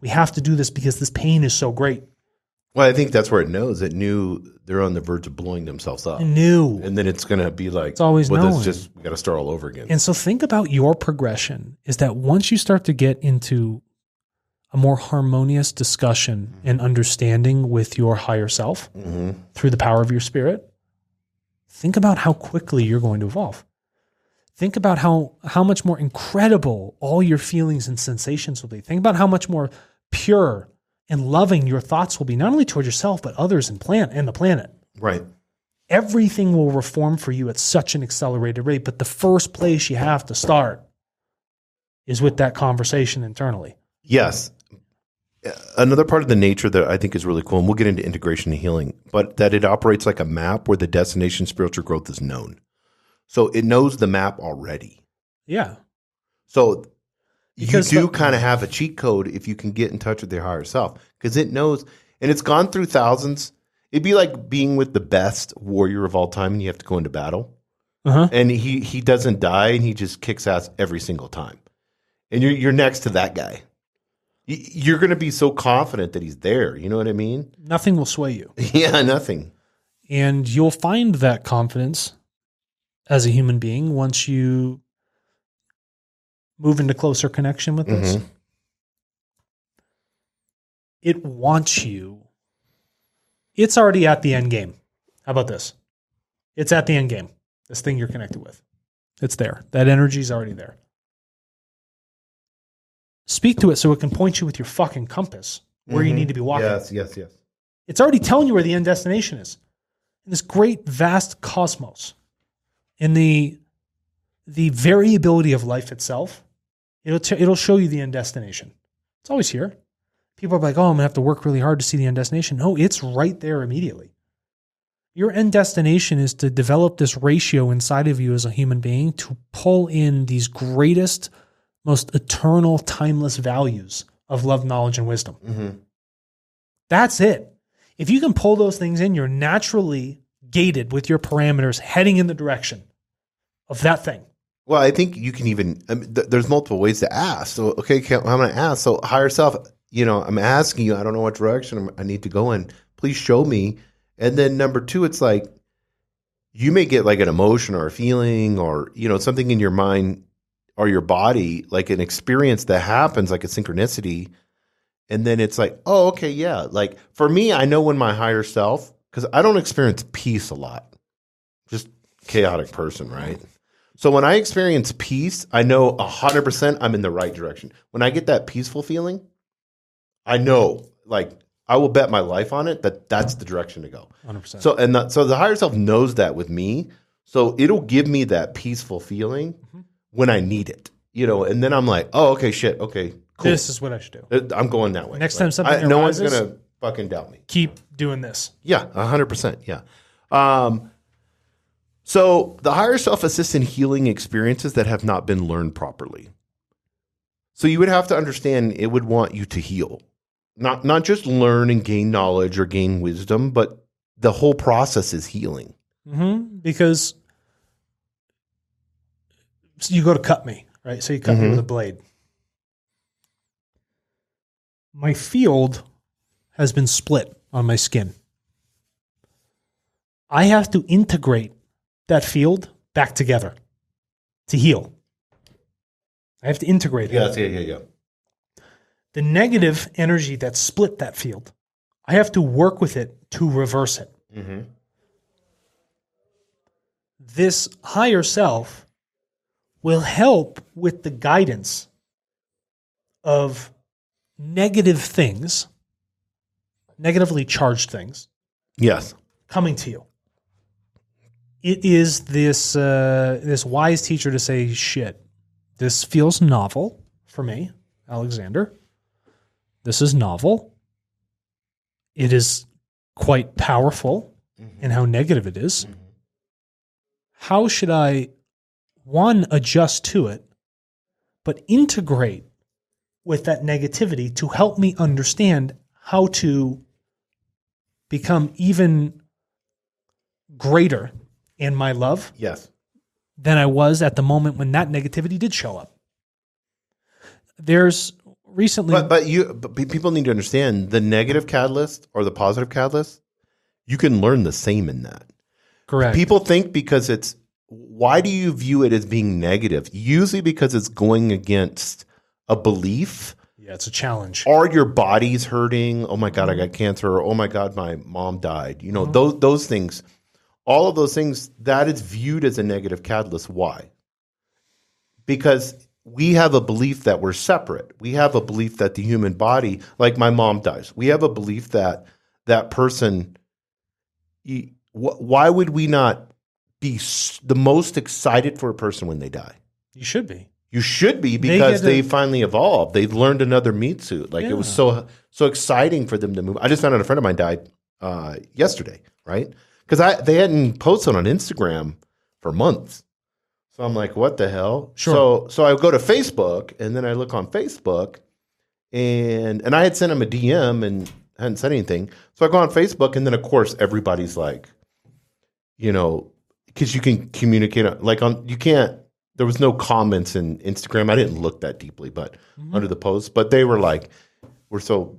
We have to do this because this pain is so great. Well, I think that's where it knows. It knew they're on the verge of blowing themselves up. It knew. And then it's going to be like, it's always well, knowing. we got to start all over again. And so think about your progression is that once you start to get into a more harmonious discussion and understanding with your higher self through the power of your spirit, think about how quickly you're going to evolve. Think about how much more incredible all your feelings and sensations will be. Think about how much more pure and loving your thoughts will be, not only toward yourself, but others and the planet. Right. Everything will reform for you at such an accelerated rate. But the first place you have to start is with that conversation internally. Yes. Another part of the nature that I think is really cool, and we'll get into integration and healing, but that it operates like a map where the destination spiritual growth is known. So it knows the map already. Yeah. So because you do kind of have a cheat code if you can get in touch with your higher self, because it knows, and it's gone through thousands. It'd be like being with the best warrior of all time and you have to go into battle. And he doesn't die and he just kicks ass every single time. And you're next to that guy. You're going to be so confident that he's there. You know what I mean? Nothing will sway you. Yeah, nothing. And you'll find that confidence as a human being once you move into closer connection with this. It wants you. It's already at the end game. How about this? It's at the end game. This thing you're connected with. It's there. That energy is already there. Speak to it so it can point you with your fucking compass where you need to be walking. Yes. It's already telling you where the end destination is. In this great, vast cosmos. In the variability of life itself, it'll show you the end destination. It's always here. People are like, oh, I'm going to have to work really hard to see the end destination. No, it's right there immediately. Your end destination is to develop this ratio inside of you as a human being to pull in these greatest, most eternal, timeless values of love, knowledge, and wisdom. That's it. If you can pull those things in, you're naturally gated with your parameters heading in the direction of that thing. Well, I think you can even, there's multiple ways to ask. So, okay, I'm going to ask. So higher self, I'm asking you, I don't know what direction I need to go in. Please show me. And then number two, it's like, you may get like an emotion or a feeling or, something in your mind or your body, like an experience that happens, like a synchronicity. And then it's like, oh, okay, yeah. Like for me, I know when my higher self, because I don't experience peace a lot, just chaotic person, right? So when I experience peace, I know 100% I'm in the right direction. When I get that peaceful feeling, I know, like, I will bet my life on it that's the direction to go. 100%. So the higher self knows that with me. So it'll give me that peaceful feeling when I need it, and then I'm like, oh, okay, shit. Okay, cool. This is what I should do. I'm going that way. Next time something arises, no one's going to fucking doubt me. Keep doing this. Yeah, 100%. Yeah. So the higher self assists in healing experiences that have not been learned properly. So you would have to understand it would want you to heal. Not just learn and gain knowledge or gain wisdom, but the whole process is healing. Because you go to cut me, right? So you cut me with a blade. My field has been split on my skin. I have to integrate that field back together to heal. I have to integrate it. Yeah. The negative energy that split that field, I have to work with it to reverse it. This higher self will help with the guidance of negative things, negatively charged things. Yes. Coming to you. It is this wise teacher to say, shit, this feels novel for me, Alexander. This is novel. It is quite powerful in how negative it is. How should I, one, adjust to it, but integrate with that negativity to help me understand how to become even greater in my love than I was at the moment when that negativity did show up. There's recently. But people need to understand the negative catalyst or the positive catalyst. You can learn the same in that. Correct. People think because it's, why do you view it as being negative? Usually because it's going against a belief. Yeah, it's a challenge. Or your body's hurting. Oh my God, I got cancer. Or, oh my God, my mom died. You know, those things, all of those things, that is viewed as a negative catalyst. Why? Because we have a belief that we're separate. We have a belief that the human body, like my mom dies. We have a belief that that person, why would we not be the most excited for a person when they die? You should be. You should be, because they finally evolved. They've learned another meat suit. Like, it was so exciting for them to move. I just found out a friend of mine died yesterday, right? Because they hadn't posted on Instagram for months. So I'm like, what the hell? Sure. So I go to Facebook, and then I look on Facebook, and I had sent him a DM and hadn't said anything. So I go on Facebook, and then of course everybody's like, you know, because you can communicate like you can't. There was no comments in Instagram. I didn't look that deeply, but under the post, but they were like, we're so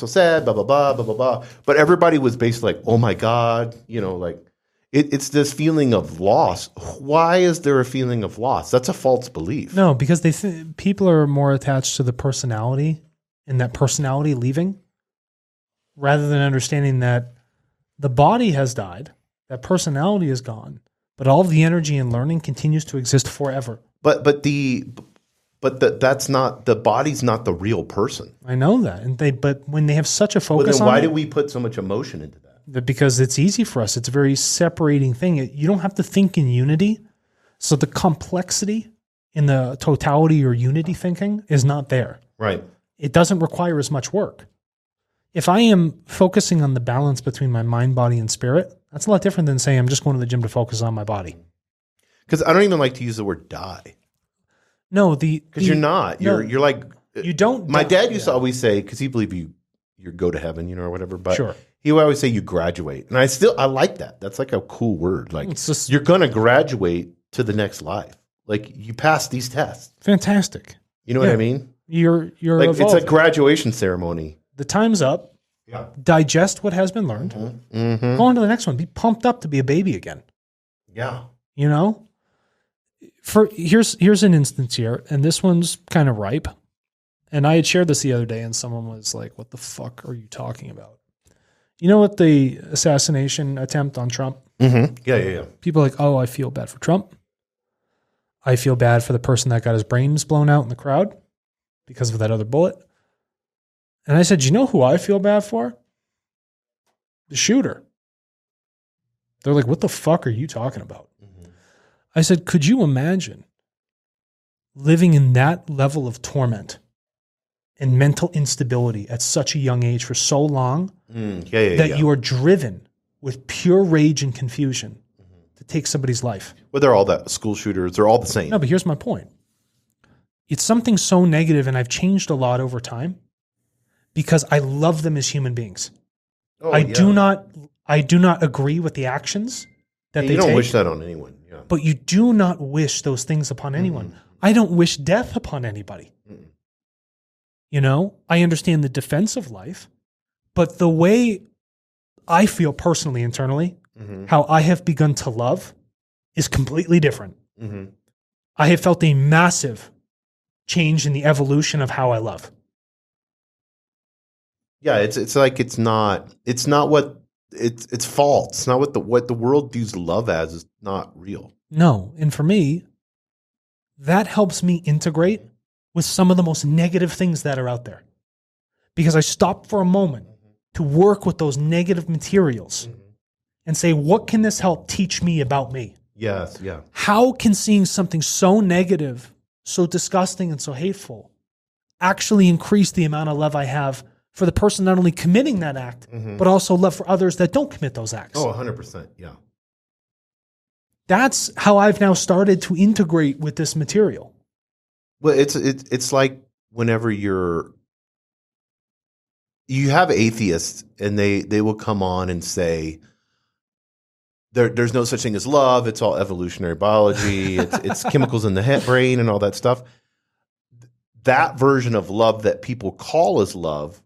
sad, blah blah blah blah blah blah. But everybody was basically like, oh my God, you know, like. It's this feeling of loss. Why is there a feeling of loss? That's a false belief. No, because people are more attached to the personality and that personality leaving, rather than understanding that the body has died, that personality is gone, but all of the energy and learning continues to exist forever. But that's not, the body's not the real person. I know that, but when they have such a focus then on why it, do we put so much emotion into that? because it's easy for us. It's a very separating thing. You don't have to think in unity. So the complexity in the totality or unity thinking is not there. Right. It doesn't require as much work. If I am focusing on the balance between my mind, body, and spirit, that's a lot different than saying I'm just going to the gym to focus on my body. Because I don't even like to use the word die. No, because you're not. You're like, you don't. My dad used to always say, because he believed you go to heaven, you know, or whatever. But sure. He would always say you graduate. And I like that. That's like a cool word. Like, it's just, you're going to graduate to the next life. Like, you pass these tests. Fantastic. You know what I mean? You're like, evolving. it's a graduation ceremony. The time's up. Yeah. Digest what has been learned. Mm-hmm. Go on to the next one. Be pumped up to be a baby again. Yeah. You know? Here's an instance here, and this one's kind of ripe. And I had shared this the other day, and someone was like, what the fuck are you talking about? You know what, the assassination attempt on Trump? Mm-hmm. Yeah. People are like, oh, I feel bad for Trump. I feel bad for the person that got his brains blown out in the crowd because of that other bullet. And I said, you know who I feel bad for? The shooter. They're like, what the fuck are you talking about? Mm-hmm. I said, could you imagine living in that level of torment and mental instability at such a young age for so long that you are driven with pure rage and confusion to take somebody's life? Well, they're all that school shooters. They're all the same. No, but here's my point. It's something so negative, and I've changed a lot over time because I love them as human beings. Oh, I do not agree with the actions that they take. You don't wish that on anyone. Yeah. But you do not wish those things upon anyone. Mm-hmm. I don't wish death upon anybody. Mm-hmm. You know, I understand the defense of life, but the way I feel personally, internally, how I have begun to love is completely different. Mm-hmm. I have felt a massive change in the evolution of how I love. Yeah, it's like it's not what it's false. It's not what the world views love as is not real. No, and for me, that helps me integrate with some of the most negative things that are out there. Because I stop for a moment to work with those negative materials and say, what can this help teach me about me? Yes, yeah. How can seeing something so negative, so disgusting, and so hateful actually increase the amount of love I have for the person not only committing that act, but also love for others that don't commit those acts? Oh, 100%, yeah. That's how I've now started to integrate with this material. Well, it's like whenever you have atheists and they will come on and say there's no such thing as love. It's all evolutionary biology. It's chemicals in the brain and all that stuff. that version of love that people call as love,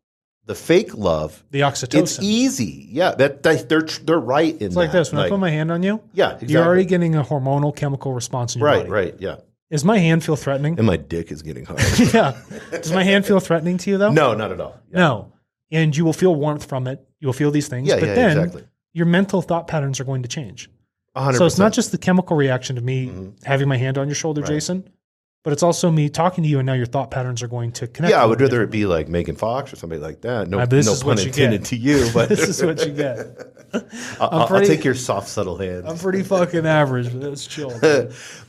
the fake love, the oxytocin. it's easy. Yeah, they're right in It's like this. When I put my hand on you, yeah, exactly. you're already getting a hormonal chemical response in your body. Right, yeah. Does my hand feel threatening? And my dick is getting hard. Yeah. Does my hand feel threatening to you, though? No, not at all. Yeah. No. And you will feel warmth from it. You will feel these things. Yeah, but yeah, then exactly. your mental thought patterns are going to change. 100%. So it's not just the chemical reaction of me having my hand on your shoulder, Jason, but it's also me talking to you, and now your thought patterns are going to connect. Yeah, I would rather it be like Megan Fox or somebody like that. No, no pun intended to you, but this is what you get. I'll take your soft, subtle hands. I'm pretty fucking average, but it's chill.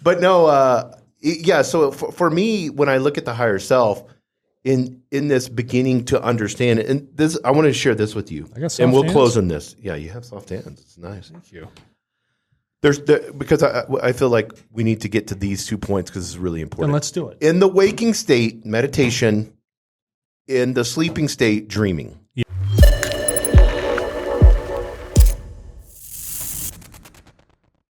But no, yeah. So for me, when I look at the higher self, in this beginning to understand it, and this, I want to share this with you, I got soft and we'll hands? close on this. Yeah, you have soft hands. It's nice. Thank you. Because I feel like we need to get to these 2 points because it's really important. Then let's do it. In the waking state, meditation. In the sleeping state, dreaming.